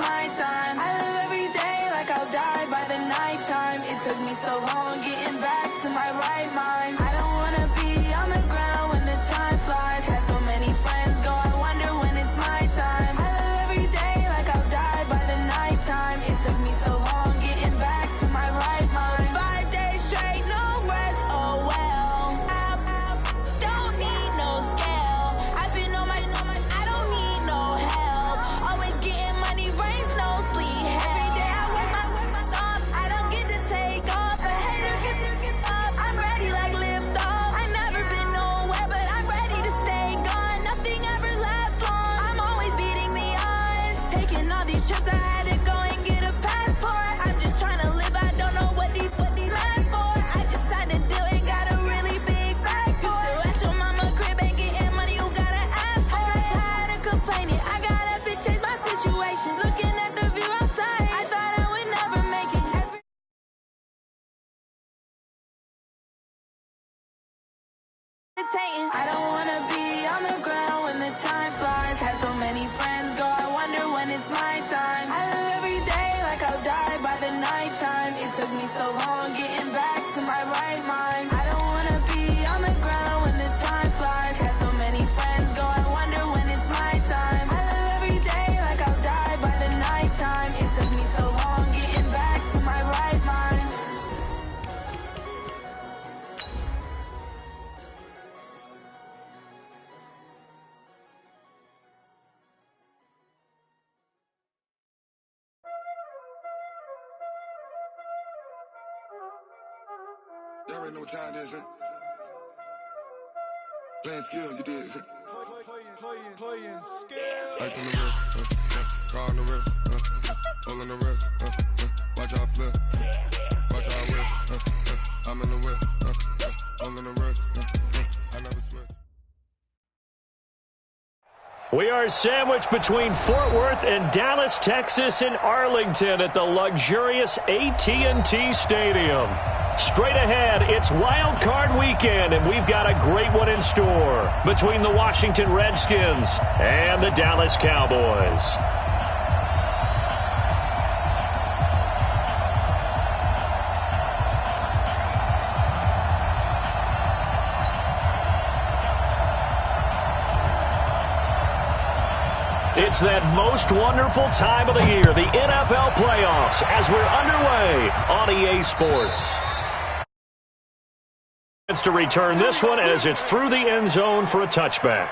my time. I live every day like I'll die by the nighttime. It took me so long getting back to my right mind. I don't wanna be on the ground when the time flies. Had so many friends go, I wonder when it's my time. I live every day like I'll die by the nighttime. It took me so long getting back to my right mind. 5 days straight, no rest, oh well. I don't need no scale. I've been on my, I don't need no help. Always getting money, rains, no sleep. Every day I work my thumb. I don't get to take off. A hater get up. I'm ready like lift off. I never been nowhere, but I'm ready to stay gone. Nothing ever lasts long. I'm always beating the odds. Taking all these trips, I had to go and get a passport. I'm just trying to live. I don't know what these mad for. I just had to do it. Got a really big bag for it. Still at your mama crib ain't getting money. You gotta ask for it. I got tired of complaining. I gotta change my situation. Looking at the view outside, I thought I would never make it. I don't wanna be on the ground when the time flies. Had so many friends go, I wonder when it's my time. I live every day like I'll die by the nighttime. It took me so long getting back to my right mind. I don't wanna be on the ground when the time flies. Had so many friends go, I wonder when it's my time. I live every day like I'll die by the nighttime. It took me so long getting back to my right mind. Y'all already know what time it is, huh? Playing skills, you did. Playing skills. Ice on the wrist, car on the wrist, hole in the wrist, watch out flip, watch out whip, I'm in the whip, hole in the wrist, I never switch. We are sandwiched between Fort Worth and Dallas, Texas, and Arlington at the luxurious AT&T Stadium. Straight ahead, it's Wild Card Weekend, and we've got a great one in store between the Washington Redskins and the Dallas Cowboys. It's that most wonderful time of the year, the NFL playoffs, as we're underway on EA Sports. It's to return this one as it's through the end zone for a touchback.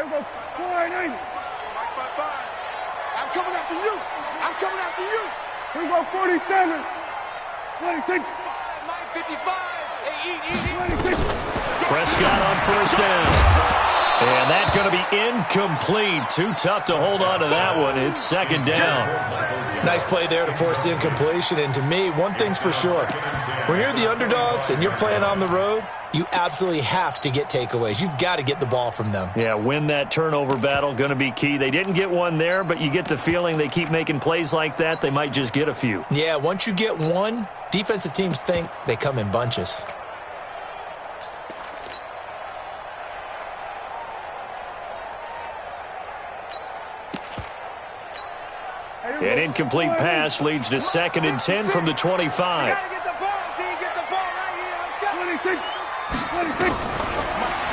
Go 490. I'm coming after you. I'm coming after you. Here we go 47. 26. Mike 55. Hey, eat. 26. Prescott on first down. And that's going to be incomplete. Too tough to hold on to that one. It's second down. Nice play there to force the incompletion. And to me, one thing's for sure. When you're the underdogs and you're playing on the road, you absolutely have to get takeaways. You've got to get the ball from them. Yeah, win that turnover battle, going to be key. They didn't get one there, but you get the feeling they keep making plays like that, they might just get a few. Yeah, once you get one, defensive teams think they come in bunches. An incomplete pass leads to 2nd and 10 from the 25.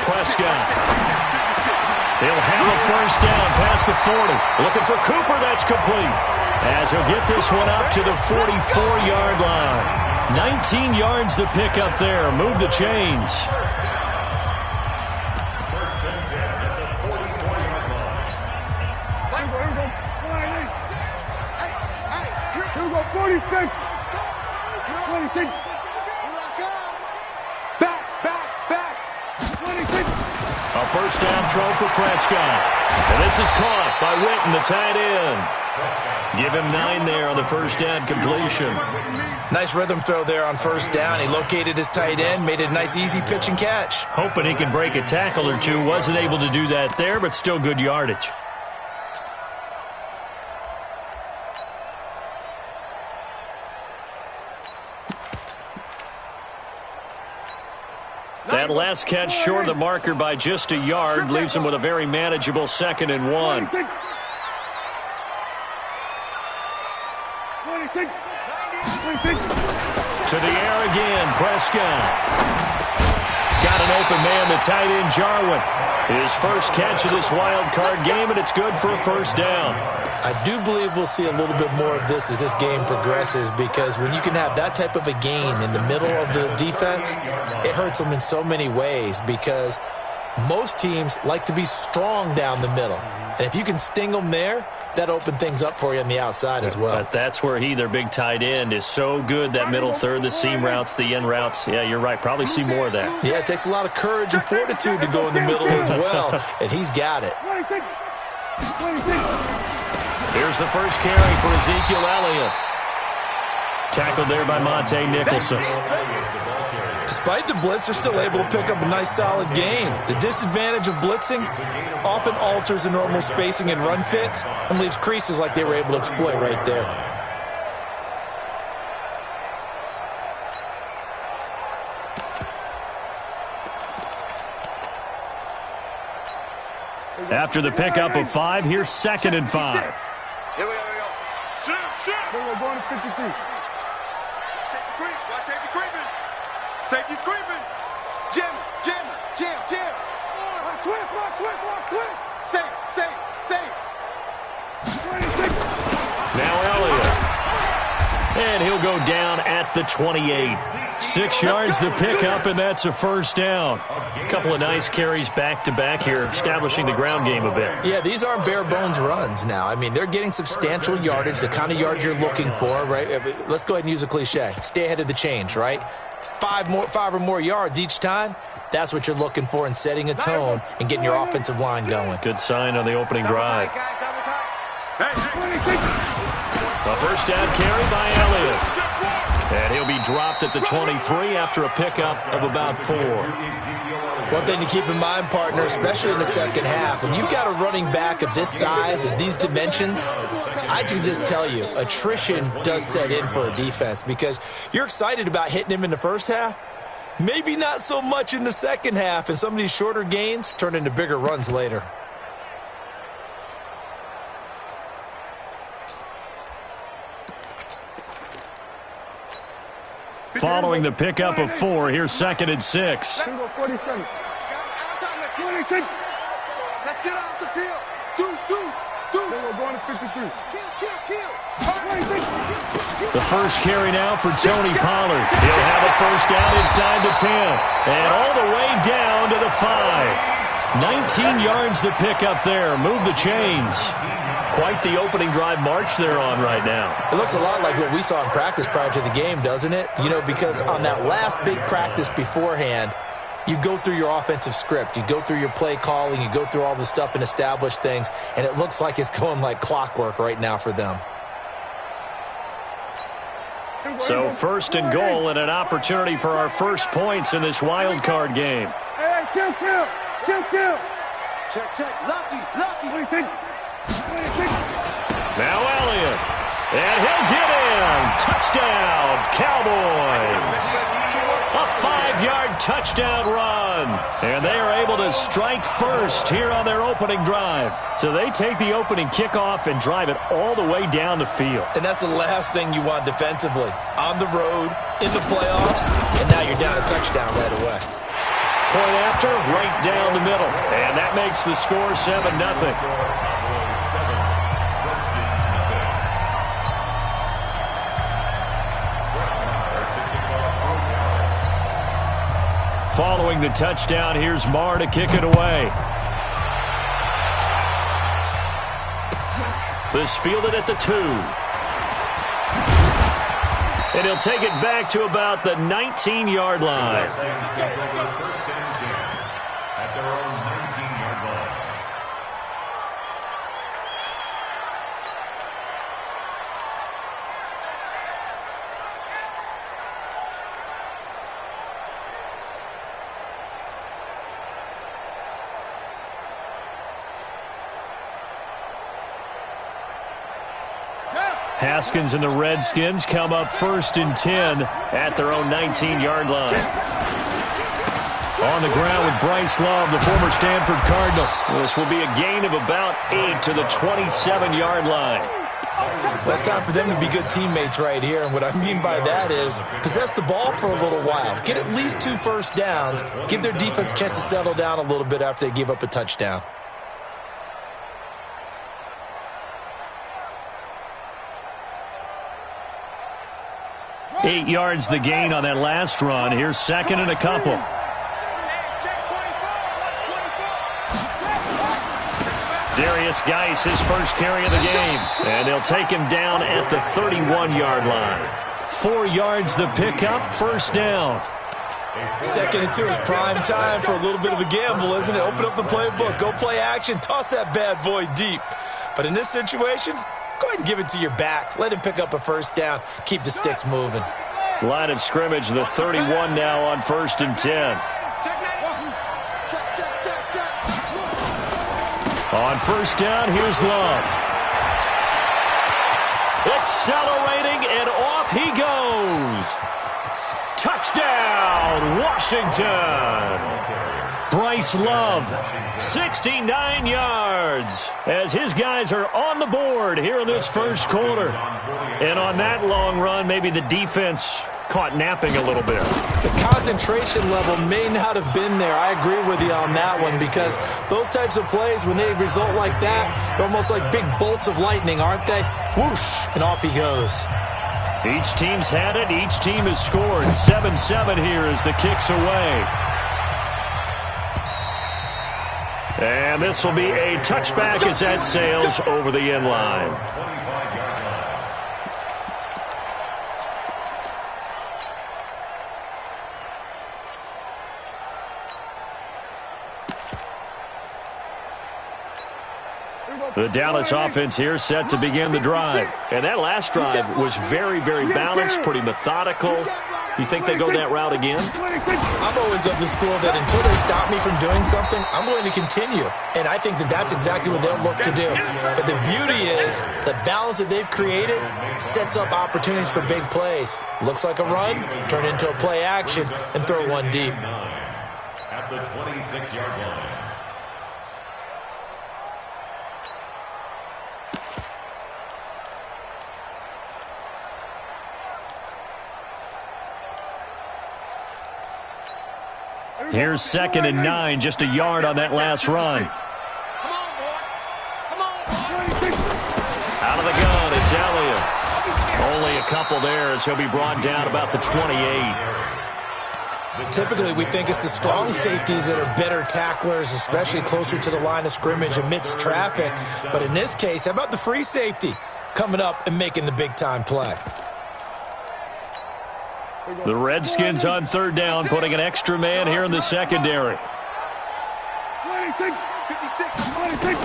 Prescott. He'll have a first down past the 40. Looking for Cooper. That's complete. As he'll get this one up to the 44-yard line. 19 yards to pick up there. Move the chains. Here we go, 46. 26. Back. 26. A first down throw for Prescott. And this is caught by Witten, the tight end. Give him 9 there on the first down completion. Nice rhythm throw there on first down. He located his tight end, made it a nice easy pitch and catch. Hoping he can break a tackle or two. Wasn't able to do that there, but still good yardage. That last catch short of the marker by just a yard leaves him with a very manageable 2nd and 1. 26. To the air again, Prescott. Got an open man, the tight end Jarwin. His first catch of this wild card game, and it's good for a first down. I do believe we'll see a little bit more of this as this game progresses, because when you can have that type of a gain in the middle of the defense, it hurts them in so many ways, because most teams like to be strong down the middle. And if you can sting them there, that opens things up for you on the outside as well. But that's where their big tight end, is so good, that middle third, the seam routes, the in routes. Yeah, you're right. Probably see more of that. Yeah, it takes a lot of courage and fortitude to go in the middle as well, and he's got it. 26. Here's the first carry for Ezekiel Elliott. Tackled there by Monte Nicholson. Despite the blitz, they're still able to pick up a nice solid gain. The disadvantage of blitzing often alters the normal spacing and run fits and leaves creases like they were able to exploit right there. After the pickup of 5, here's 2nd and 5. Here we go. We're going to 53. Safety creeping. Safety's creeping. Jim. Switch. Safe. 26. Now Elliott. And he'll go down at the 28. 6 yards to pick up, and that's a first down. A couple of nice carries back-to-back here, establishing the ground game a bit. Yeah, these aren't bare-bones runs now. I mean, they're getting substantial yardage, the kind of yards you're looking for, right? Let's go ahead and use a cliche. Stay ahead of the change, right? 5 or more yards each time. That's what you're looking for in setting a tone and getting your offensive line going. Good sign on the opening drive. A first down carry by Elliott. And he'll be dropped at the 23 after a pickup of about 4. One thing to keep in mind, partner, especially in the second half, when you've got a running back of this size and these dimensions, I can just tell you, attrition does set in for a defense, because you're excited about hitting him in the first half, maybe not so much in the second half, and some of these shorter gains turn into bigger runs later. Following the pickup of 4, here's 2nd and 6. 47. 26. Let's get off the field. Deuce. We're going to 53. Kill. 26. The first carry now for Tony Pollard. He'll have a first down inside the 10. And all the way down to the 5. 19 yards to pick up there. Move the chains. Quite the opening drive march they're on right now. It looks a lot like what we saw in practice prior to the game, doesn't it? You know, because on that last big practice beforehand, You go through your offensive script. You go through your play calling. You go through all the stuff and establish things, and it looks like it's going like clockwork right now for them. So first and goal and an opportunity for our first points in this wild card game. Hey, kill. Check. Lucky. What do you think? Now Elliott. And he'll get in. Touchdown, Cowboys. A 5-yard touchdown run. And they are able to strike first here on their opening drive. So they take the opening kickoff and drive it all the way down the field. And that's the last thing you want defensively. On the road, in the playoffs, and now you're down a touchdown right away. Point after, right down the middle. And that makes the score 7-0. Following the touchdown, here's Marr to kick it away. This fielded at the 2. And he'll take it back to about the 19-yard line. At their own 19-yard line. Haskins and the Redskins come up first and 10 at their own 19-yard line. On the ground with Bryce Love, the former Stanford Cardinal. This will be a gain of about 8 to the 27-yard line. Well, it's time for them to be good teammates right here, and what I mean by that is possess the ball for a little while. Get at least 2 first downs. Give their defense a chance to settle down a little bit after they give up a touchdown. Eight yards the gain on that last run. Here's second and a couple. Darius Geis, his first carry of the game. And they'll take him down at the 31-yard line. 4 yards the pickup, first down. Second and 2 is prime time for a little bit of a gamble, isn't it? Open up the playbook, go play action, toss that bad boy deep. But in this situation, go ahead and give it to your back. Let him pick up a first down. Keep the sticks moving. Line of scrimmage, the 31 now on first and 10. On first down, here's Love. Accelerating, and off he goes. Touchdown, Washington. Bryce Love, 69 yards, as his guys are on the board here in this first quarter. And on that long run, maybe the defense caught napping a little bit. The concentration level may not have been there. I agree with you on that one, because those types of plays, when they result like that, they're almost like big bolts of lightning, aren't they? Whoosh, and off he goes. Each team's had it. Each team has scored. 7-7 here as the kick's away. And this will be a touchback as that sails over the end line. The Dallas offense here set to begin the drive. And that last drive was very, very balanced, pretty methodical. You think they go that route again? I'm always of the school that until they stop me from doing something, I'm going to continue. And I think that that's exactly what they'll look to do. But the beauty is the balance that they've created sets up opportunities for big plays. Looks like a run, turn into a play action, and throw one deep. At the 26-yard line. Here's second and 9, just a yard on that last run. Out of the gun, it's Elliott. Only a couple there as he'll be brought down about the 28. Typically, we think it's the strong safeties that are better tacklers, especially closer to the line of scrimmage amidst traffic. But in this case, how about the free safety coming up and making the big-time play? The Redskins on third down, putting an extra man here in the secondary. 26, 56, 26.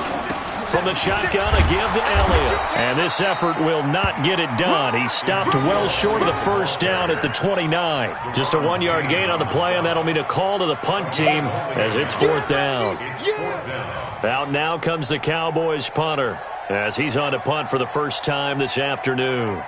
From the shotgun, a give to Elliott. And this effort will not get it done. He stopped well short of the first down at the 29. Just a 1-yard gain on the play, and that'll mean a call to the punt team as it's fourth down. Out now comes the Cowboys punter as he's on to punt for the first time this afternoon.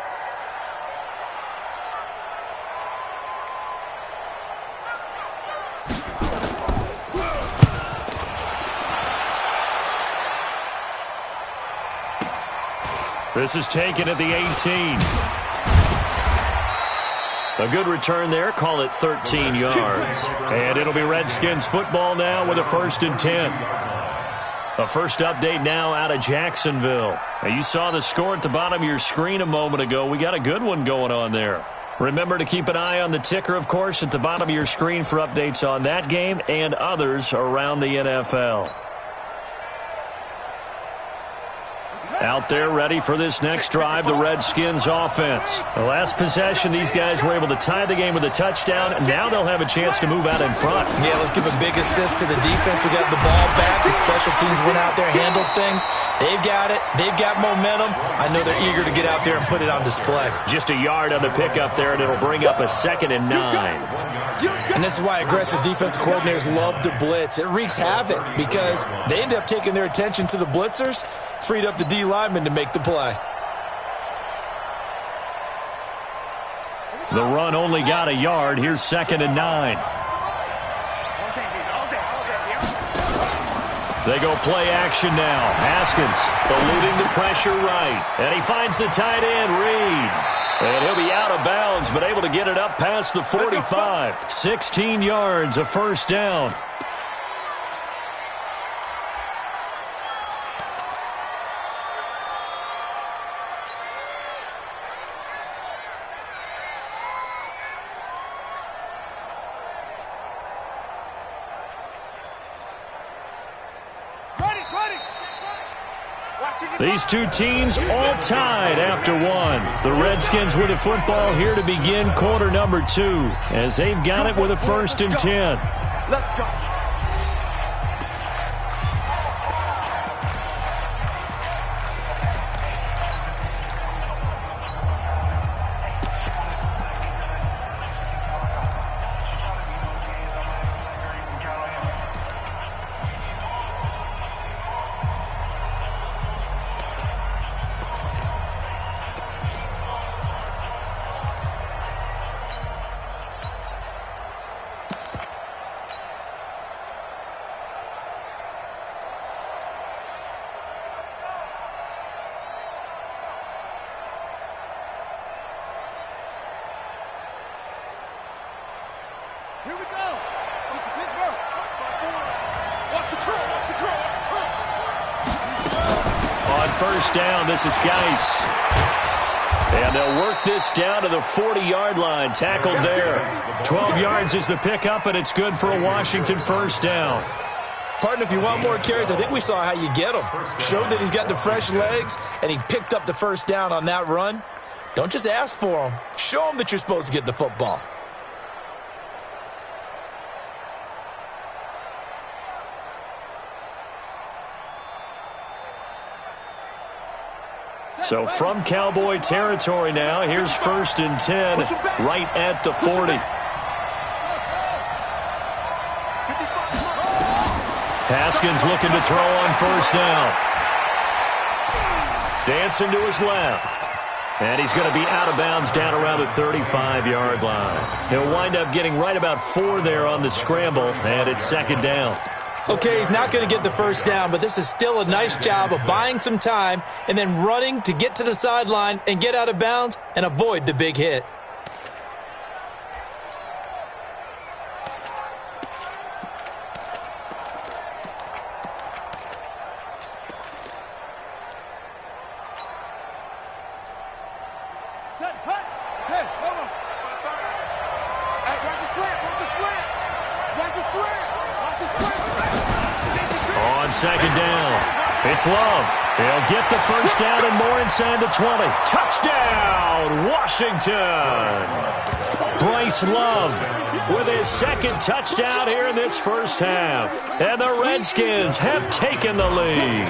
This is taken at the 18. A good return there. Call it 13 yards. And it'll be Redskins football now with a 1st and 10. A first update now out of Jacksonville. Now, you saw the score at the bottom of your screen a moment ago. We got a good one going on there. Remember to keep an eye on the ticker, of course, at the bottom of your screen for updates on that game and others around the NFL. Out there ready for this next drive, the Redskins offense. The last possession, these guys were able to tie the game with a touchdown, and now they'll have a chance to move out in front. Yeah, let's give a big assist to the defense who got the ball back. The special teams went out there, handled things. They've got it. They've got momentum. I know they're eager to get out there and put it on display. Just a yard on the pickup there, and it'll bring up a 2nd and 9. And this is why aggressive defensive coordinators love to blitz. It wreaks havoc because they end up taking their attention to the blitzers, freed up the D lineman to make the play. The run only got a yard. Here's 2nd and 9. They go play action now. Haskins eluding the pressure right. And he finds the tight end, Reed. And he'll be out of bounds, but able to get it up past the 45. 16 yards, a first down. These two teams all tied after one. The Redskins with the football here to begin quarter number 2 as they've got it with a 1st and 10. Let's go. Here we go. Pittsburgh. Watch the curl. Watch the curl. On first down, this is Geis. And they'll work this down to the 40-yard line. Tackled there. 12 yards is the pickup, and it's good for a Washington first down. Partner, if you want more carries, I think we saw how you get him. Showed that he's got the fresh legs, and he picked up the first down on that run. Don't just ask for him. Show him that you're supposed to get the football. So from Cowboy territory now, here's 1st and 10 right at the 40. Haskins looking to throw on first down. Dancing to his left. And he's going to be out of bounds down around the 35-yard line. He'll wind up getting right about 4 there on the scramble, and it's 2nd down. Okay, he's not going to get the first down, but this is still a nice job of buying some time and then running to get to the sideline and get out of bounds and avoid the big hit. Set, hut. Hey, hold on. Hey, watch the slant. Watch the slant. Watch the slant. Watch the slant. On 2nd down. It's Love. He'll get the first down and more inside the 20. Touchdown, Washington. Bryce Love with his second touchdown here in this first half. And the Redskins have taken the lead.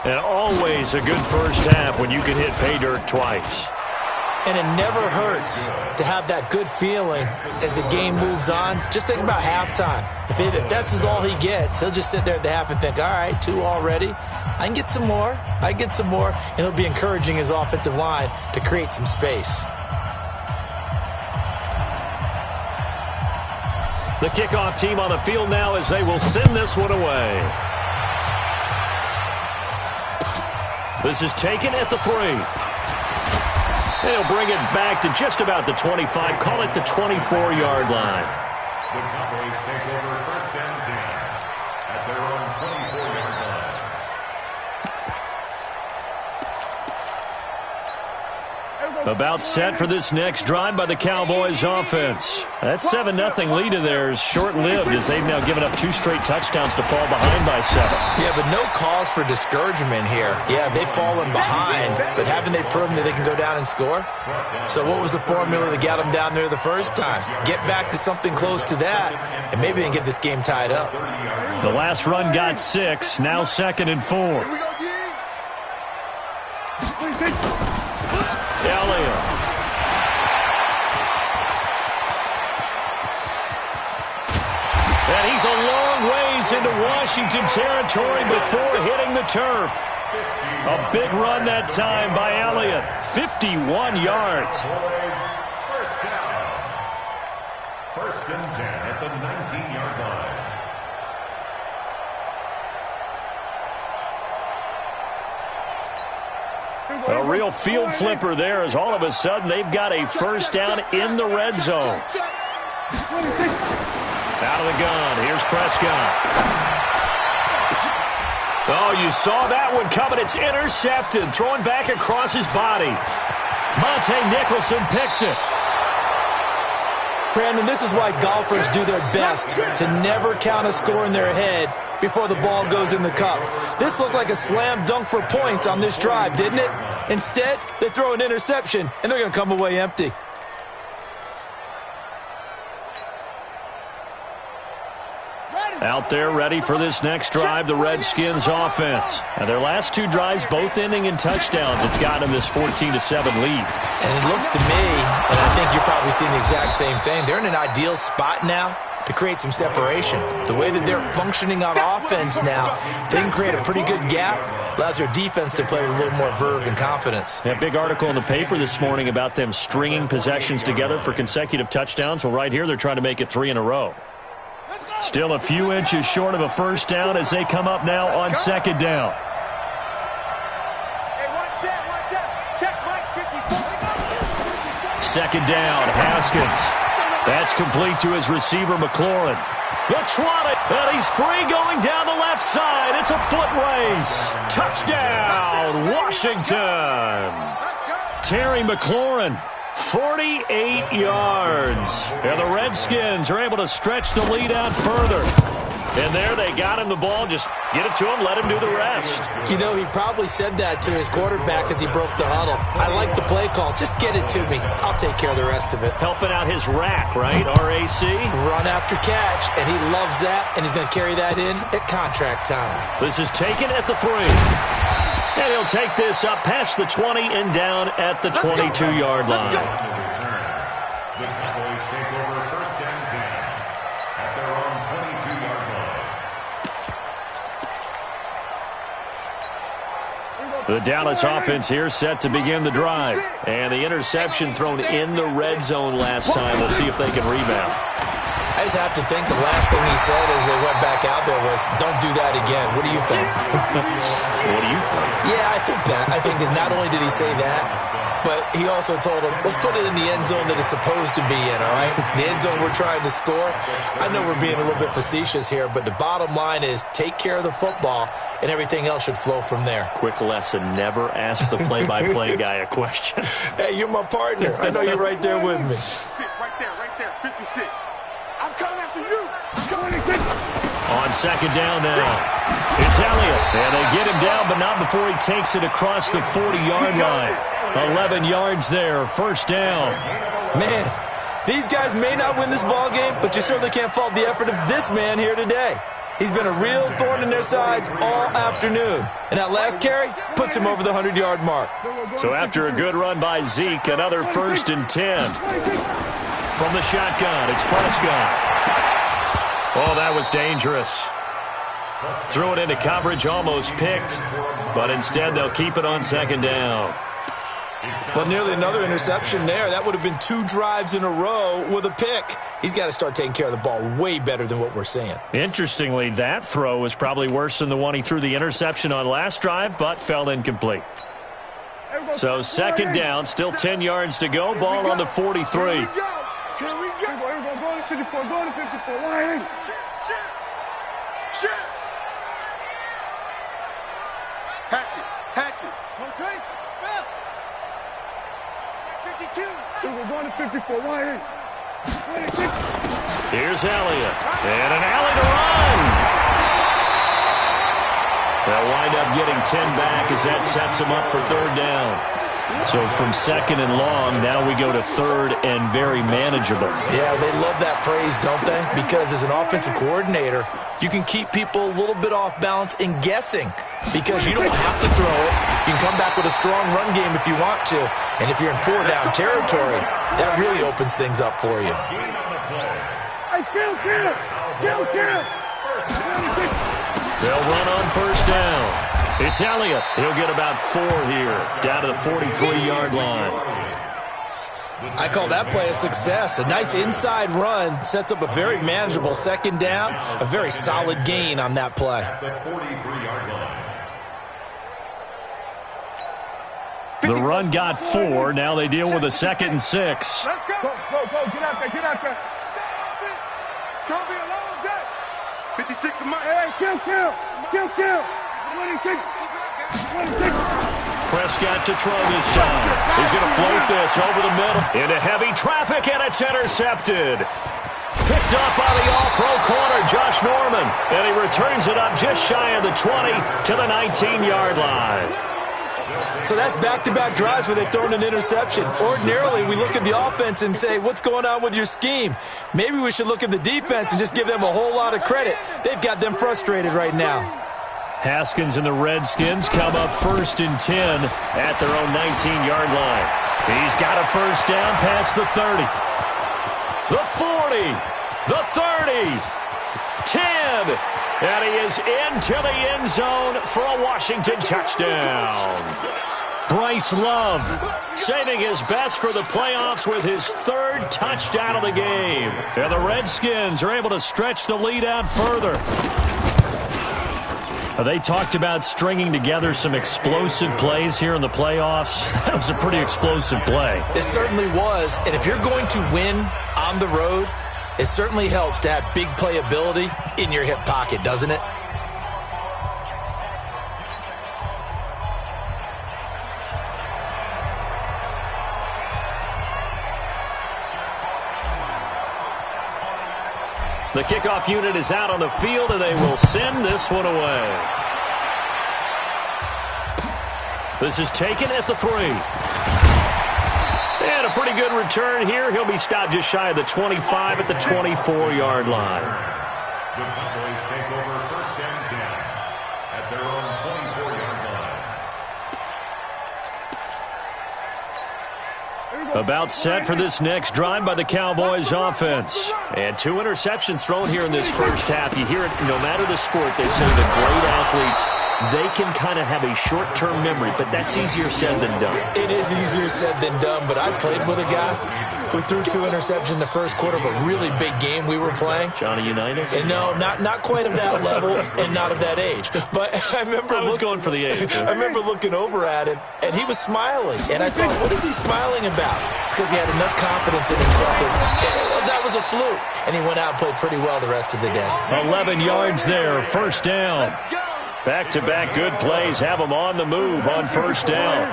And always a good first half when you can hit pay dirt twice. And it never hurts to have that good feeling as the game moves on. Just think about halftime. If that's all he gets, he'll just sit there at the half and think, all right, 2 already. I can get some more. And he'll be encouraging his offensive line to create some space. The kickoff team on the field now as they will send this one away. This is taken at the 3. They'll bring it back to just about the 25. Call it the 24-yard line. The Cowboys take over first and 10 at their own 24-yard line. About set for this next drive by the Cowboys offense. That 7-0 lead of theirs short-lived as they've now given up 2 straight touchdowns to fall behind by 7. Yeah, but no cause for discouragement here. Yeah, they've fallen behind, but haven't they proven that they can go down and score? So what was the formula that got them down there the first time? Get back to something close to that, and maybe they can get this game tied up. The last run got 6, now 2nd and 4. Elliott. And he's a long ways into Washington territory before hitting the turf. A big run that time by Elliott. 51 yards. First down. First and 10 at the 19-yard line. A real field flipper there as all of a sudden they've got a first down in the red zone. Out of the gun. Here's Prescott. Oh, you saw that one coming. It's intercepted. Throwing back across his body. Monte Nicholson picks it. Brandon, this is why golfers do their best to never count a score in their head before the ball goes in the cup. This looked like a slam dunk for points on this drive, didn't it? Instead, they throw an interception, and they're going to come away empty. Out there ready for this next drive, the Redskins offense. And their last 2 drives both ending in touchdowns. It's got them this 14-7 lead. And it looks to me, and I think you're probably seeing the exact same thing, they're in an ideal spot now to create some separation. The way that they're functioning on offense now, they can create a pretty good gap. Allows their defense to play with a little more verve and confidence. That big article in the paper this morning about them stringing possessions together for consecutive touchdowns. Well, right here, they're trying to make it 3 in a row. Still a few inches short of a first down as they come up now on 2nd down. Second down, Haskins. That's complete to his receiver, McLaurin. The trot, and he's free going down the left side. It's a foot race. Touchdown, Washington. Terry McLaurin, 48 yards. And the Redskins are able to stretch the lead out further. And there they got him the ball. Just get it to him, let him do the rest. You know, he probably said that to his quarterback as he broke the huddle. I like the play call. Just get it to me. I'll take care of the rest of it. Helping out his rack, right? RAC? Run after catch, and he loves that, and he's going to carry that in at contract time. This is taken at the 3. And he'll take this up past the 20 and down at the 22-yard line. The Cowboys take over first and 10 at their own 22-yard line. The Dallas offense here set to begin the drive. And the interception thrown in the red zone last time. We'll see if they can rebound. I just have to think the last thing he said as they went back out there was, don't do that again. What do you think? What do you think? Yeah, I think that. I think that not only did he say that, but he also told him, let's put it in the end zone that it's supposed to be in, all right? The end zone we're trying to score. I know we're being a little bit facetious here, but the bottom line is take care of the football, and everything else should flow from there. Quick lesson, never ask the play-by-play guy a question. Hey, you're my partner. I know you're right there with me. 56, right there, 56. I'm coming after you. I'm coming after you. On second down now. It's Elliott. And they get him down, but not before he takes it across the 40-yard line. 11 yards there, first down. Man, these guys may not win this ball game, but you certainly can't fault the effort of this man here today. He's been a real thorn in their sides all afternoon. And that last carry puts him over the 100-yard mark. So after a good run by Zeke, another 1st and 10. From the shotgun, it's Prescott. Oh, that was dangerous. Threw it into coverage, almost picked. But instead, they'll keep it on second down. Well, nearly another interception there. That would have been 2 drives in a row with a pick. He's got to start taking care of the ball way better than what we're seeing. Interestingly, that throw was probably worse than the one he threw the interception on last drive, but fell incomplete. So second down, still 10 yards to go. Ball on the 43. Here we go. Go to 54. Go to 54. Line. Shit. Hatch it. Rotate. Spell. 52. We're going to 54. Line. Here's Elliott. And an alley to run. They'll wind up getting 10 back as that sets them up for third down. So from second and long, now we go to third and very manageable. Yeah, they love that phrase, don't they? Because as an offensive coordinator, you can keep people a little bit off balance and guessing because you don't have to throw it. You can come back with a strong run game if you want to. And if you're in 4-down territory, that really opens things up for you. They'll run on first down. It's Elliott. He'll get about 4 here, down to the 43-yard line. I call that play a success. A nice inside run sets up a very manageable second down, a very solid gain on that play. The run got 4. Now they deal with a 2nd and 6. Let's go. Go. Get out there. It's going to be a long day. 56 of mine. Hey, kill. 26. Prescott to throw this time. He's going to float this over the middle into heavy traffic, and it's intercepted. Picked up by the all-pro corner, Josh Norman. And he returns it up just shy of the 20 to the 19-yard line. So that's back-to-back drives where they've thrown an interception. Ordinarily, we look at the offense and say, what's going on with your scheme? Maybe we should look at the defense and just give them a whole lot of credit. They've got them frustrated right now. Haskins and the Redskins come up 1st and 10 at their own 19-yard line. He's got a first down past the 30. The 40. The 30. 10. And he is into the end zone for a Washington touchdown. Bryce Love saving his best for the playoffs with his 3rd touchdown of the game. And the Redskins are able to stretch the lead out further. They talked about stringing together some explosive plays here in the playoffs. That was a pretty explosive play. It certainly was. And if you're going to win on the road, it certainly helps to have big playability in your hip pocket, doesn't it? The kickoff unit is out on the field, and they will send this one away. This is taken at the 3. And a pretty good return here. He'll be stopped just shy of the 25 at the 24-yard line. The Cowboys take over 1st and 10 at their own 24-yard line. About set for this next drive by the Cowboys offense. And 2 interceptions thrown here in this first half. You hear it no matter the sport. They say the great athletes, they can kind of have a short-term memory, but that's easier said than done. It is easier said than done, but I played with a guy who threw 2 interceptions in the first quarter of a really big game we were playing. Johnny Unitas? And no, not quite of that level and not of that age. But I remember going for the age. I remember looking over at him, and he was smiling. And I thought, what is he smiling about? It's because he had enough confidence in himself that was a fluke. And he went out and played pretty well the rest of the day. 11 yards there, first down. Back-to-back good plays have them on the move on first down.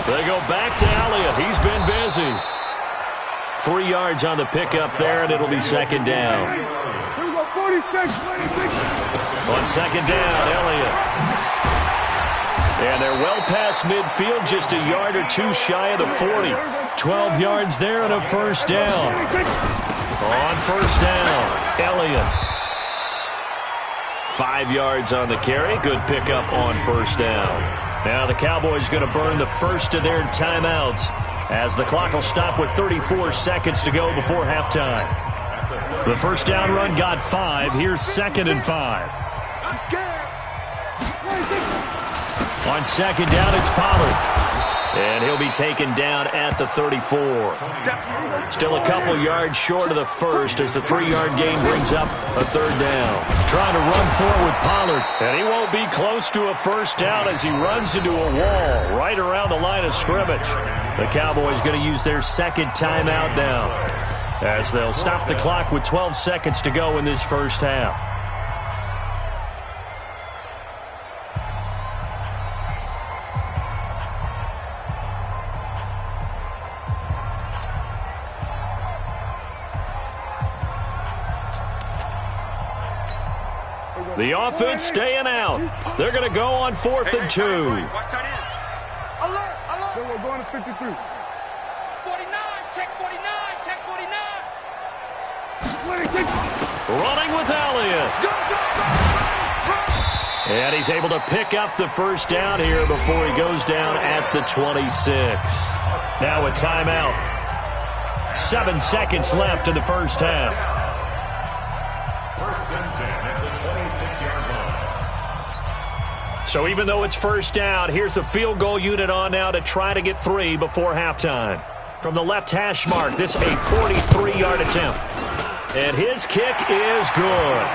They go back to Elliott. He's been busy. 3 yards on the pickup there, and it'll be second down. Here we go, 46. On second down, Elliott. And they're well past midfield, just a yard or two shy of the 40. 12 yards there and a first down. On first down, Elliott. 5 yards on the carry. Good pickup on first down. Now the Cowboys going to burn the first of their timeouts as the clock will stop with 34 seconds to go before halftime. The first down run got 5. Here's 2nd and 5. On second down, it's Pollard. And he'll be taken down at the 34. Still a couple yards short of the first as the 3-yard gain brings up a third down. Trying to run forward with Pollard. And he won't be close to a first down as he runs into a wall right around the line of scrimmage. The Cowboys going to use their second timeout now as they'll stop the clock with 12 seconds to go in this first half. The offense staying out. They're going to go on 4th and 2. Watch that in. Alert, alert. So we're going to 53. 49, check 49, check 49. Running with Elliott. And he's able to pick up the first down here before he goes down at the 26. Now a timeout. 7 seconds left in the first half. First and 10 at the 26-yard line. So even though it's first down, here's the field goal unit on now to try to get 3 before halftime. From the left hash mark, this a 43-yard attempt. And his kick is good.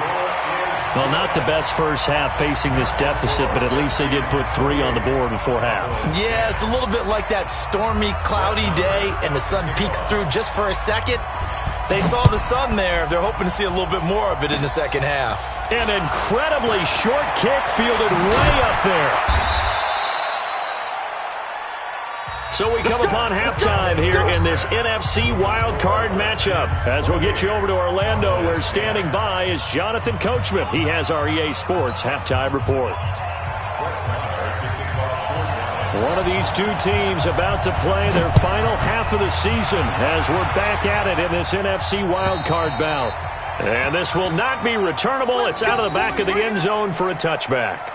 Well, not the best first half facing this deficit, but at least they did put 3 on the board before half. Yeah, it's a little bit like that stormy, cloudy day, and the sun peeks through just for a second. They saw the sun there. They're hoping to see a little bit more of it in the second half. An incredibly short kick fielded way up there. So we come upon halftime here in this NFC wildcard matchup. As we'll get you over to Orlando, where standing by is Jonathan Coachman. He has our EA Sports halftime report. One of these two teams about to play their final half of the season as we're back at it in this NFC wildcard bout. And this will not be returnable. It's out of the back of the end zone for a touchback.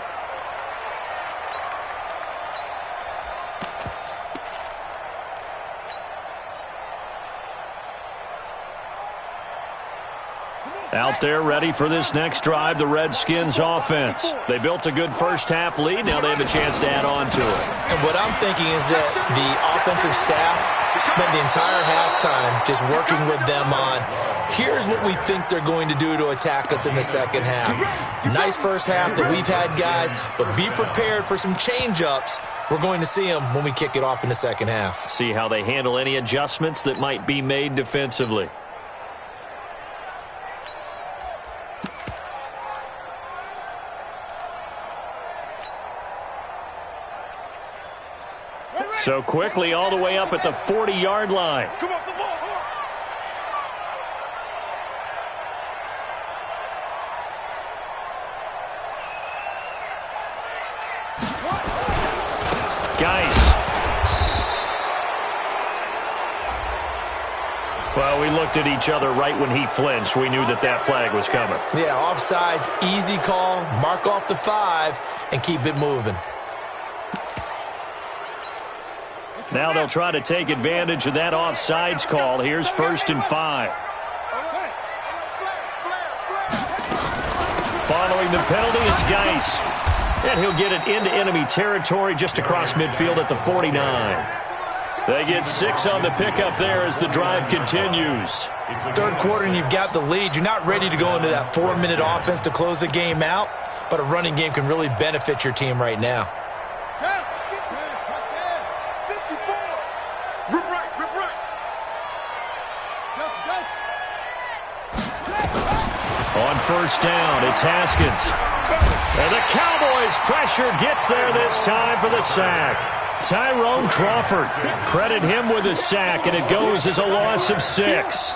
Out there ready for this next drive, the Redskins offense. They built a good first half lead. Now they have a chance to add on to it. And what I'm thinking is that the offensive staff spent the entire halftime just working with them on, here's what we think they're going to do to attack us in the second half. Nice first half that we've had, guys, but be prepared for some change-ups. We're going to see them when we kick it off in the second half. See how they handle any adjustments that might be made defensively. So quickly all the way up at the 40-yard line. Come off the ball. Guys. Well, we looked at each other right when he flinched. We knew that that flag was coming. Yeah, offsides, easy call, mark off the 5, and keep it moving. Now they'll try to take advantage of that offsides call. Here's 1st and 5. Following the penalty, it's Geis. And he'll get it into enemy territory just across midfield at the 49. They get 6 on the pickup there as the drive continues. Third quarter and you've got the lead. You're not ready to go into that 4-minute offense to close the game out, but a running game can really benefit your team right now. On first down, it's Haskins. And the Cowboys' pressure gets there this time for the sack. Tyrone Crawford. Credit him with a sack, and it goes as a loss of 6.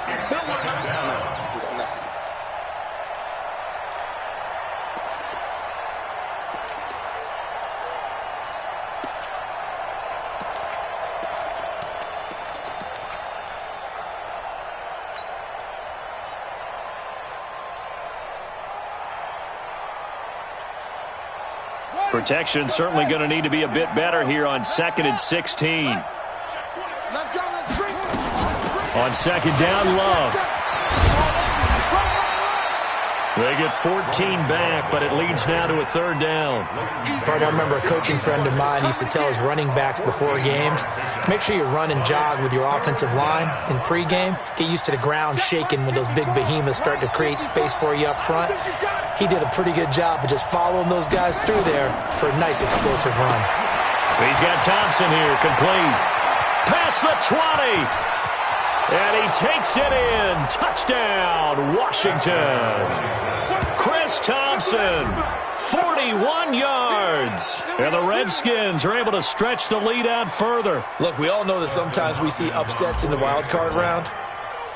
Protection certainly going to need to be a bit better here on 2nd and 16. On 2nd down, Love. They get 14 back, but it leads now to a 3rd down. I remember a coaching friend of mine used to tell his running backs before games, make sure you run and jog with your offensive line in pregame. Get used to the ground shaking when those big behemoths start to create space for you up front. He did a pretty good job of just following those guys through there for a nice explosive run. He's got Thompson here, complete. Past the 20. And he takes it in. Touchdown, Washington. Chris Thompson, 41 yards. And the Redskins are able to stretch the lead out further. Look, we all know that sometimes we see upsets in the wild card round.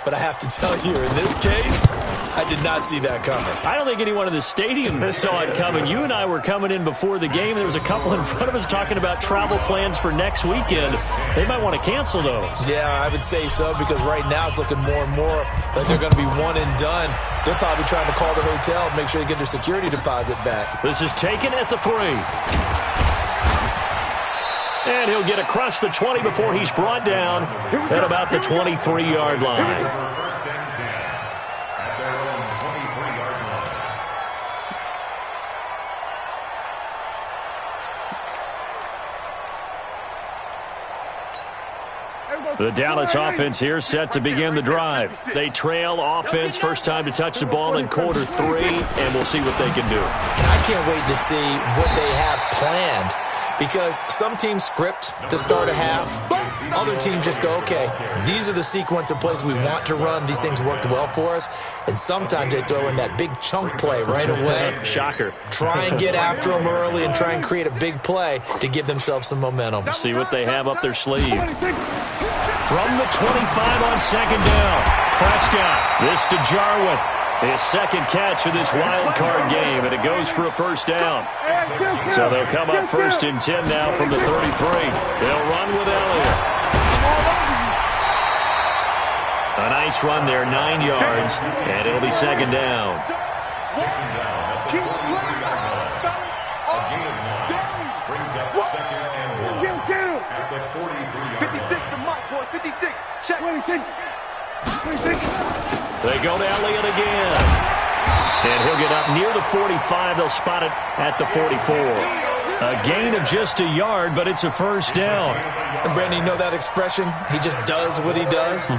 But I have to tell you, in this case, I did not see that coming. I don't think anyone in the stadium saw it coming. You and I were coming in before the game. There was a couple in front of us talking about travel plans for next weekend. They might want to cancel those. Yeah, I would say so, because right now it's looking more and more like they're going to be one and done. They're probably trying to call the hotel and make sure they get their security deposit back. This is taken at the 3. And he'll get across the 20 before he's brought down at about the 23-yard line. First and 10 at their own 23-yard line. The Dallas offense here set to begin the drive. They trail offense, first time to touch the ball in quarter 3, and we'll see what they can do. I can't wait to see what they have planned, because some teams script to start a half. Other teams just go, okay, these are the sequence of plays we want to run. These things worked well for us. And sometimes they throw in that big chunk play right away. Shocker. Try and get after them early and try and create a big play to give themselves some momentum. See what they have up their sleeve. From the 25 on 2nd down, Prescott. This to Jarwin. His second catch of this wild card game, and it goes for a first down. So they'll come up 1st and 10 now from the 33. They'll run with Elliott. A nice run there, 9 yards, and it'll be 2nd down. Taken down at the 43-yard line. A gain of 1 brings up 2nd and 1 at the 43-yard line. 56 to Mike, boys. 56. Check. 26. They go to Elliott again. And he'll get up near the 45. They'll spot it at the 44. A gain of just a yard, but it's a first down. And Brandon, you know that expression? He just does what he does.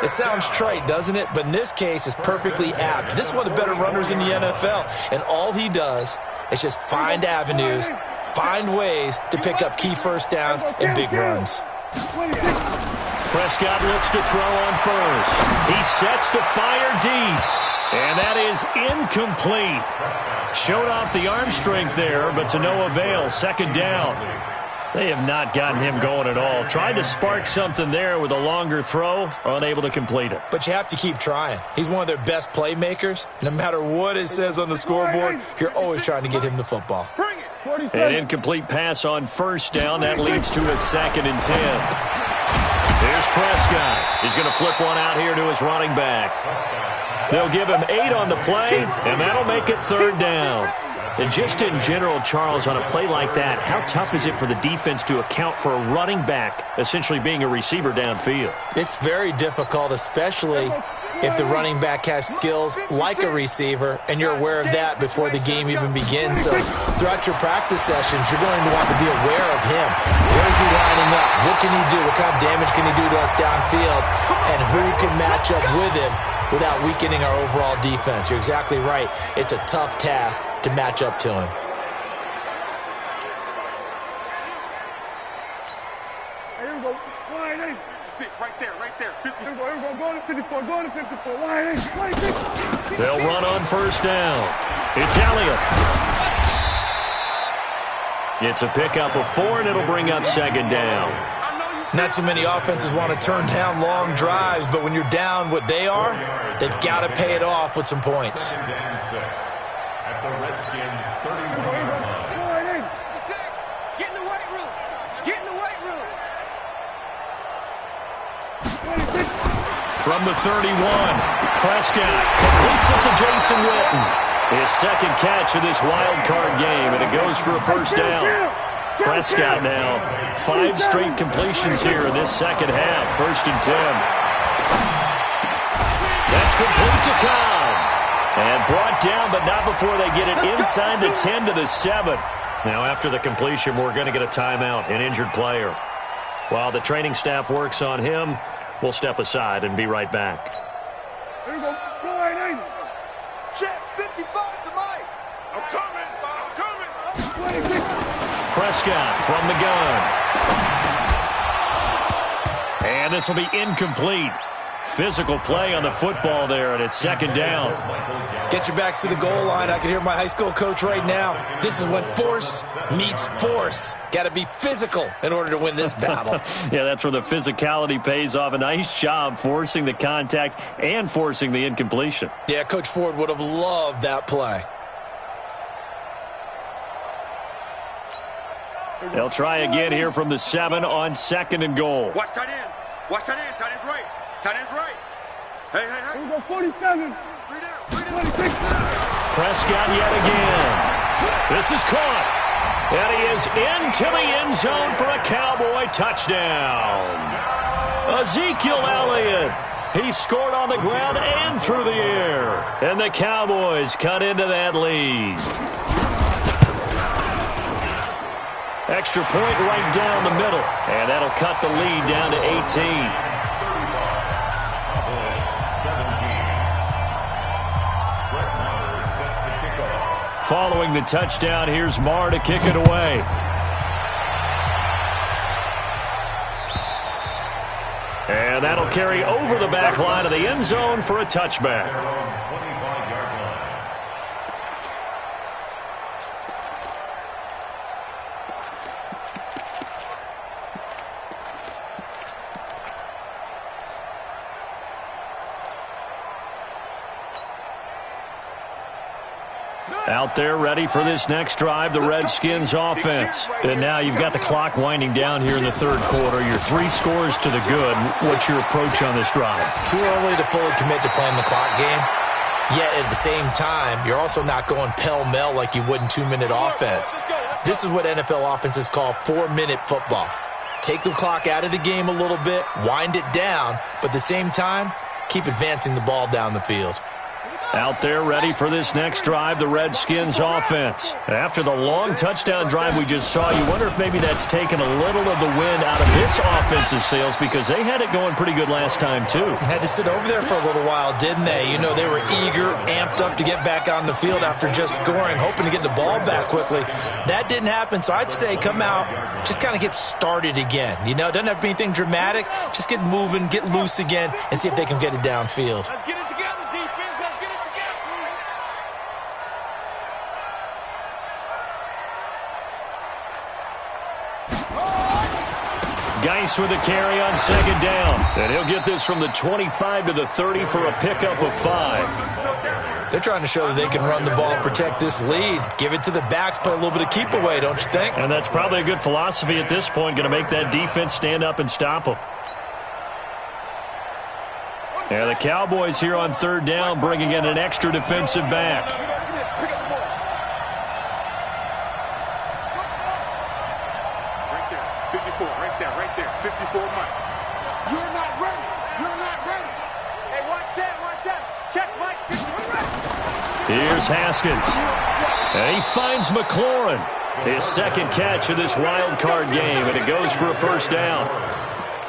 It sounds trite, doesn't it? But in this case, it's perfectly apt. This is one of the better runners in the NFL. And all he does is just find avenues, find ways to pick up key first downs and big runs. Prescott looks to throw on first. He sets to fire deep. And that is incomplete. Showed off the arm strength there, but to no avail. 2nd down. They have not gotten him going at all. Tried to spark something there with a longer throw, unable to complete it. But you have to keep trying. He's one of their best playmakers. No matter what it says on the scoreboard, you're always trying to get him the football. An incomplete pass on first down. That leads to a 2nd and 10. Here's Prescott. He's going to flip one out here to his running back. They'll give him 8 on the play, and that'll make it 3rd down. And just in general, Charles, on a play like that, how tough is it for the defense to account for a running back essentially being a receiver downfield? It's very difficult, especially if the running back has skills like a receiver, and you're aware of that before the game even begins. So throughout your practice sessions, you're going to want to be aware of him. Where is he lining up? What can he do? What kind of damage can he do to us downfield? And who can match up with him without weakening our overall defense? You're exactly right. It's a tough task to match up to him. Right there. 56. They'll run on first down. It's Elliott. It's a pickup of 4, and it'll bring up second down. Not too many offenses want to turn down long drives, but when you're down what they are, they've got to pay it off with some points. Second and 6 at the Redskins' 31-yard line. Get in the weight room. Get in the weight room. From the 31, Prescott completes it to Jason Witten. His second catch of this wild card game, and it goes for a first down. Prescott now 5 straight completions here in this second half. 1st and 10. That's complete to Cobb. And brought down, but not before they get it inside the 10 to the 7. Now after the completion, we're going to get a timeout, an injured player. While the training staff works on him, we'll step aside and be right back. Here we go. Go ahead, Angel. Check 55 to Mike. I'm coming. I'm coming. Prescott from the gun. And this will be incomplete. Physical play on the football there, and it's second down. Get your backs to the goal line. I can hear my high school coach right now. This is when force meets force. Got to be physical in order to win this battle. Yeah, that's where the physicality pays off. A nice job forcing the contact and forcing the incompletion. Yeah, Coach Ford would have loved that play. They'll try again here from the 7 on 2nd and goal. Watch tight end. Watch tight end. Tight end's right. Tight end's right. Hey, hey, hey. Here we go. 47. 3 down. 3 down. 26. Prescott yet again. This is caught. And he is into the end zone for a Cowboy touchdown. Ezekiel Elliott. He scored on the ground and through the air. And the Cowboys cut into that lead. Extra point right down the middle. And that'll cut the lead down to 18. 17. Following the touchdown, here's Marr to kick it away. And that'll carry over the back line of the end zone for a touchback. Out there ready for this next drive, the Redskins offense. And now you've got the clock winding down here in the 3rd quarter. Your 3 scores to the good. What's your approach on this drive? Too early to fully commit to playing the clock game. Yet at the same time, you're also not going pell-mell like you would in 2-minute offense. This is what NFL offenses call 4-minute football. Take the clock out of the game a little bit, wind it down, but at the same time, keep advancing the ball down the field. Out there ready for this next drive, the Redskins offense. After the long touchdown drive we just saw, you wonder if maybe that's taken a little of the wind out of this offense's sails because they had it going pretty good last time too. Had to sit over there for a little while, didn't they? You know, they were eager, amped up to get back on the field after just scoring, hoping to get the ball back quickly. That didn't happen, so I'd say come out, just kind of get started again. You know, it doesn't have to be anything dramatic. Just get moving, get loose again, and see if they can get it downfield. Let's get it together, defense. Let's get it together. Geis with a carry on 2nd down. And he'll get this from the 25 to the 30 for a pickup of 5. They're trying to show that they can run the ball and protect this lead. Give it to the backs, play a little bit of keep away, don't you think? And that's probably a good philosophy at this point, going to make that defense stand up and stop them. And the Cowboys here on 3rd down bringing in an extra defensive back. Right there. 54 Mike. You're not ready. You're not ready. Hey, watch that. Check, Mike. Here's Haskins. And he finds McLaurin. His 2nd catch of this wild card game, and it goes for a first down.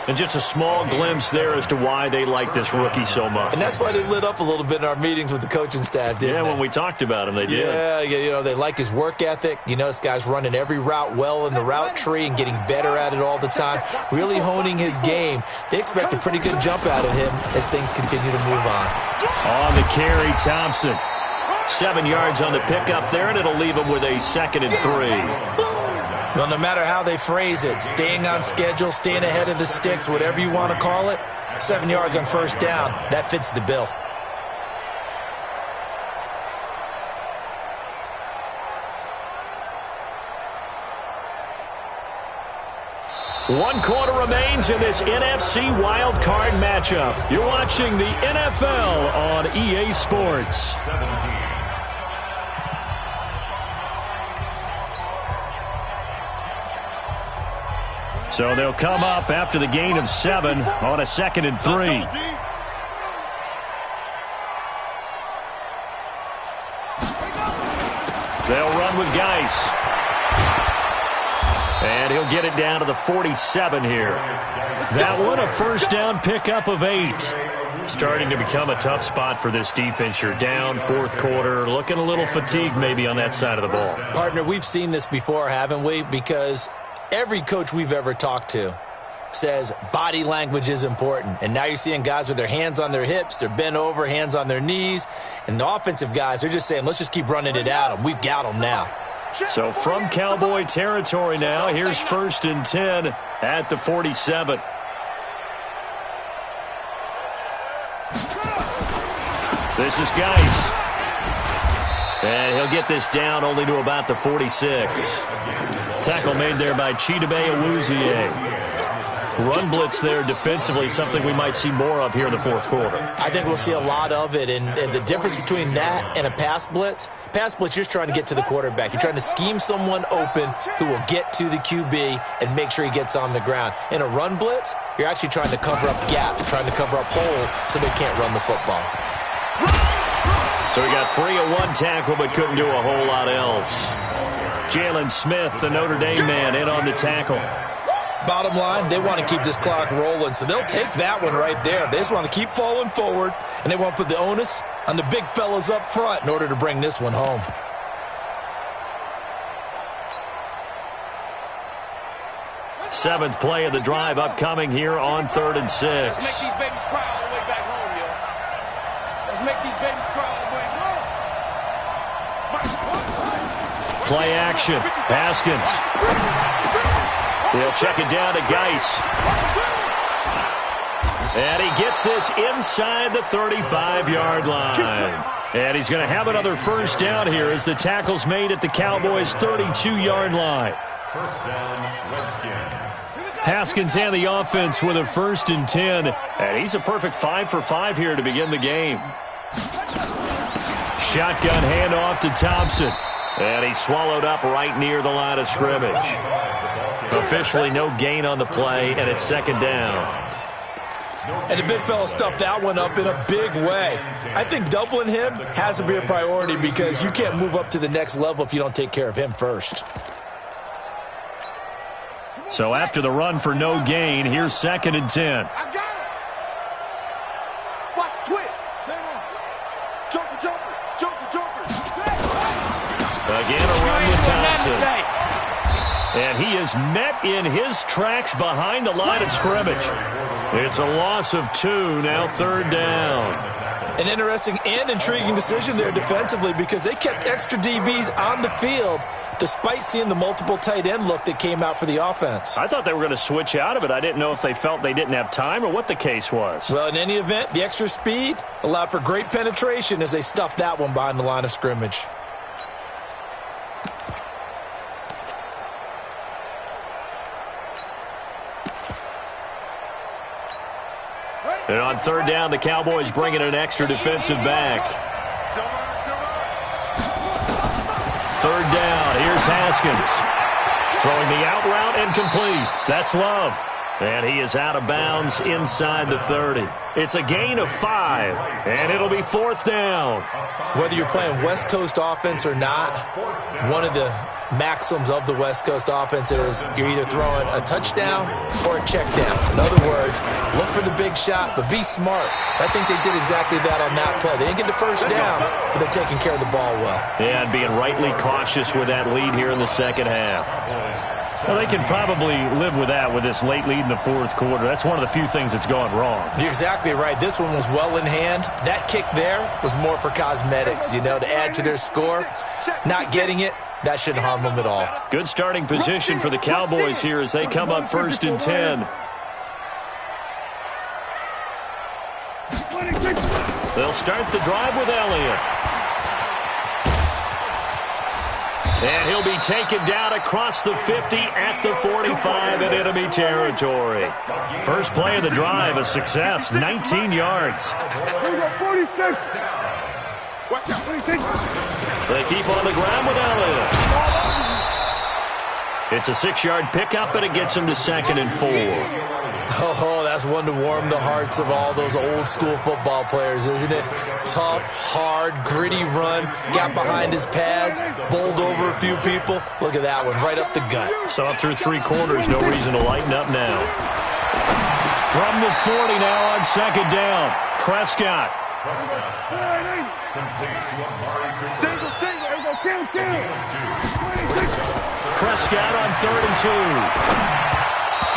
And just a small glimpse there as to why they like this rookie so much. And that's why they lit up a little bit in our meetings with the coaching staff, didn't they? Yeah, when we talked about him, they did. Yeah, you know, they like his work ethic. You know, this guy's running every route well in the route tree and getting better at it all the time, really honing his game. They expect a pretty good jump out of him as things continue to move on. On the carry, Thompson. 7 yards on the pickup there, and it'll leave him with a 2nd and 3. Well, no matter how they phrase it, staying on schedule, staying ahead of the sticks, whatever you want to call it, 7 yards on first down, that fits the bill. One quarter remains in this NFC wildcard matchup. You're watching the NFL on EA Sports. So they'll come up after the gain of 7 on a 2nd and 3. They'll run with Geis. And he'll get it down to the 47 here. That one, a first down pickup of 8. Starting to become a tough spot for this defense. You're down, 4th quarter, looking a little fatigued maybe on that side of the ball. Partner, we've seen this before, haven't we? Because every coach we've ever talked to says body language is important. And now you're seeing guys with their hands on their hips, they're bent over, hands on their knees. And the offensive guys are just saying, let's just keep running it at them. We've got them now. So from Cowboy territory now, here's 1st and 10 at the 47. This is Geis. And he'll get this down only to about the 46. Tackle made there by Chidobe Awuzie. Run blitz there defensively, something we might see more of here in the 4th quarter. I think we'll see a lot of it, and the difference between that and a pass blitz, you're just trying to get to the quarterback. You're trying to scheme someone open who will get to the QB and make sure he gets on the ground. In a run blitz, you're actually trying to cover up gaps, trying to cover up holes so they can't run the football. So he got free of one tackle but couldn't do a whole lot else. Jalen Smith, the Notre Dame man, in on the tackle. Bottom line, they want to keep this clock rolling, so they'll take that one right there. They just want to keep falling forward, and they want to put the onus on the big fellas up front in order to bring this one home. Seventh play of the drive upcoming here on 3rd and 6. Let's make these babies cry all the way back home, yo. Let's make these babies cry all the way home. Play action. Haskins. He'll check it down to Geis. And he gets this inside the 35-yard line. And he's going to have another first down here as the tackle's made at the Cowboys' 32-yard line. First down, Redskins. Haskins and the offense with a 1st and 10. And he's a perfect 5 for 5 here to begin the game. Shotgun handoff to Thompson. And he's swallowed up right near the line of scrimmage. Officially no gain on the play, and it's 2nd down. And the big fella stuffed that one up in a big way. I think doubling him has to be a priority because you can't move up to the next level if you don't take care of him first. So after the run for no gain, here's 2nd and 10. I got it. Watch twitch. Joker. Again, a run with Thompson. And he is met in his tracks behind the line of scrimmage. It's a loss of 2, now 3rd down. An interesting and intriguing decision there defensively because they kept extra DBs on the field despite seeing the multiple tight end look that came out for the offense. I thought they were going to switch out of it. I didn't know if they felt they didn't have time or what the case was. Well, in any event, the extra speed allowed for great penetration as they stuffed that one behind the line of scrimmage. And on 3rd down, the Cowboys bringing an extra defensive back. 3rd down, here's Haskins. Throwing the out route and complete. That's Love. And he is out of bounds inside the 30. It's a gain of 5, and it'll be 4th down. Whether you're playing West Coast offense or not, one of the maxims of the West Coast offense is you're either throwing a touchdown or a check down. In other words, look for the big shot, but be smart. I think they did exactly that on that play. They didn't get the first down, but they're taking care of the ball well. Yeah, and being rightly cautious with that lead here in the 2nd half. Well, they can probably live with that with this late lead in the 4th quarter. That's one of the few things that's gone wrong. You're exactly right. This one was well in hand. That kick there was more for cosmetics, to add to their score. Not getting it That shouldn't harm them at all. Good starting position for the Cowboys here as they come up 1st and 10. They'll start the drive with Elliott. And he'll be taken down across the 50 at the 45 in enemy territory. First play of the drive, a success, 19 yards. They keep on the ground with Elliott. It's a 6-yard pickup, and it gets him to 2nd and 4. Oh, that's one to warm the hearts of all those old-school football players, isn't it? Tough, hard, gritty run, got behind his pads, bowled over a few people. Look at that one, right up the gut. Saw it through 3 quarters, no reason to lighten up now. From the 40 now on 2nd down, Prescott. Prescott on 3rd and 2.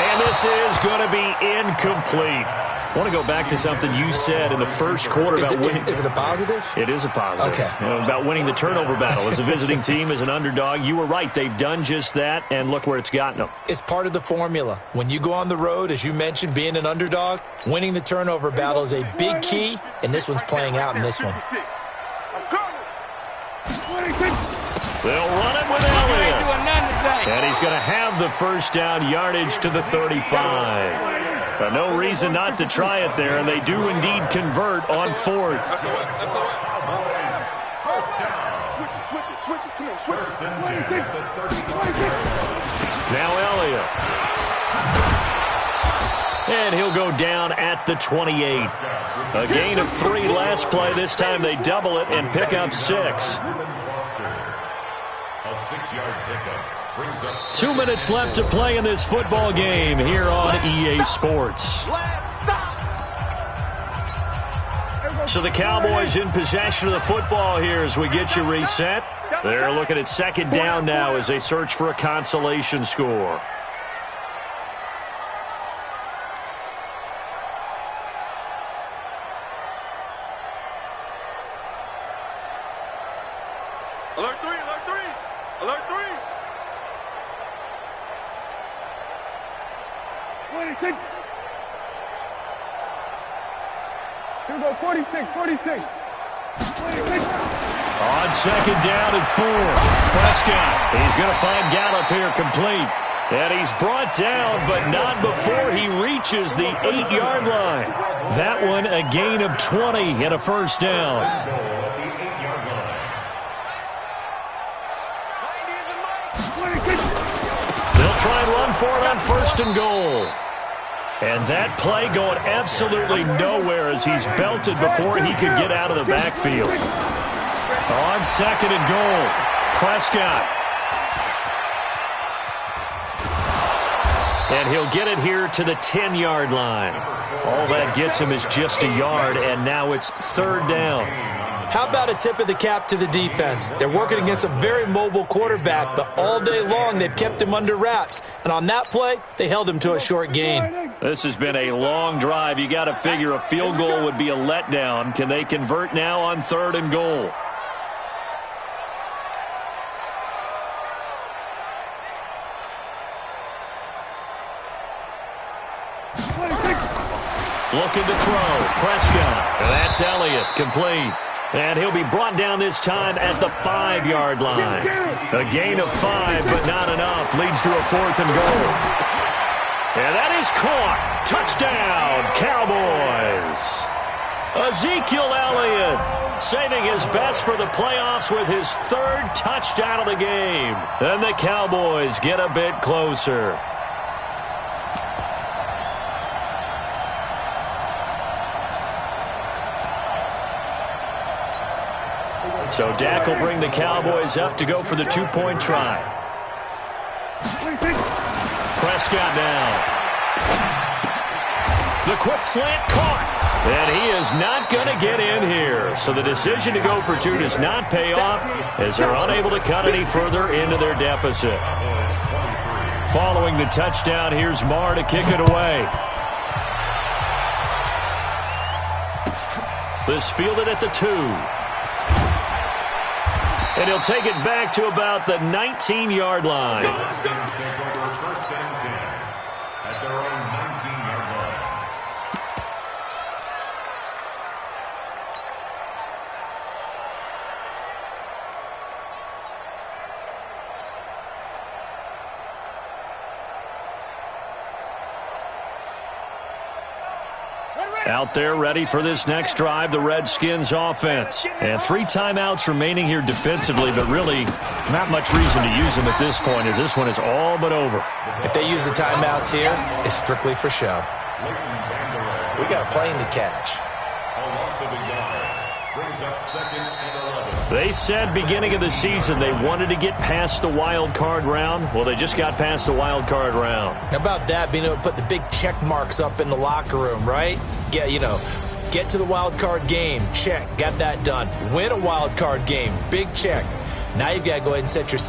And this is going to be incomplete. I want to go back to something you said in the first quarter about winning. Is it a positive? It is a positive. Okay. About winning the turnover battle as a visiting team, as an underdog. You were right. They've done just that, and look where it's gotten them. It's part of the formula. When you go on the road, as you mentioned, being an underdog, winning the turnover battle is a big key, and this one's playing out in this one. They'll run it with Elliott. And he's going to have the first down, yardage to the 35. No reason not to try it there, and they do indeed convert on 4th. Now Elliott. And he'll go down at the 28. A gain of 3 last play. This time they double it and pick up 6. A 6-yard pickup brings up 2 minutes left to play in this football game here on EA Sports. So the Cowboys in possession of the football here as we get you reset. They're looking at 2nd down now as they search for a consolation score. Alert 3, alert 3, alert 3. 26. Here we go, 46, 46. 26. On 2nd down and 4. Prescott, he's going to find Gallup here complete. And he's brought down, but not before he reaches the 8-yard line. That one a gain of 20 and a first down. They'll try and run for it on 1st and goal. And that play going absolutely nowhere as he's belted before he could get out of the backfield. On 2nd and goal, Prescott. And he'll get it here to the 10-yard line. All that gets him is just a yard, and now it's 3rd down. How about a tip of the cap to the defense? They're working against a very mobile quarterback, but all day long they've kept him under wraps. And on that play, they held him to a short gain. This has been a long drive. You got to figure a field goal would be a letdown. Can they convert now on 3rd and goal? Looking to throw. Prescott. That's Elliott. Complete. And he'll be brought down this time at the 5-yard line. A gain of 5, but not enough. Leads to a 4th and goal. And that is caught. Touchdown, Cowboys. Ezekiel Elliott saving his best for the playoffs with his 3rd touchdown of the game. And the Cowboys get a bit closer. So Dak will bring the Cowboys up to go for the 2-point try. Prescott now. The quick slant caught. And he is not going to get in here. So the decision to go for 2 does not pay off as they're unable to cut any further into their deficit. Following the touchdown, here's Marr to kick it away. This fielded at the 2. And he'll take it back to about the 19-yard line. Redskins take over 1st and 10 at their own 19-yard line. Out there ready for this next drive, the Redskins offense. And 3 timeouts remaining here defensively, but really not much reason to use them at this point as this one is all but over. If they use the timeouts here, it's strictly for show. We got a plane to catch. A loss of a yard brings up 2nd and 11. They said beginning of the season they wanted to get past the wild card round. Well, they just got past the wild card round. How about that, being able to put the big check marks up in the locker room, right? Get to the wild card game. Check. Got that done. Win a wild card game. Big check. Now you've got to go ahead and set your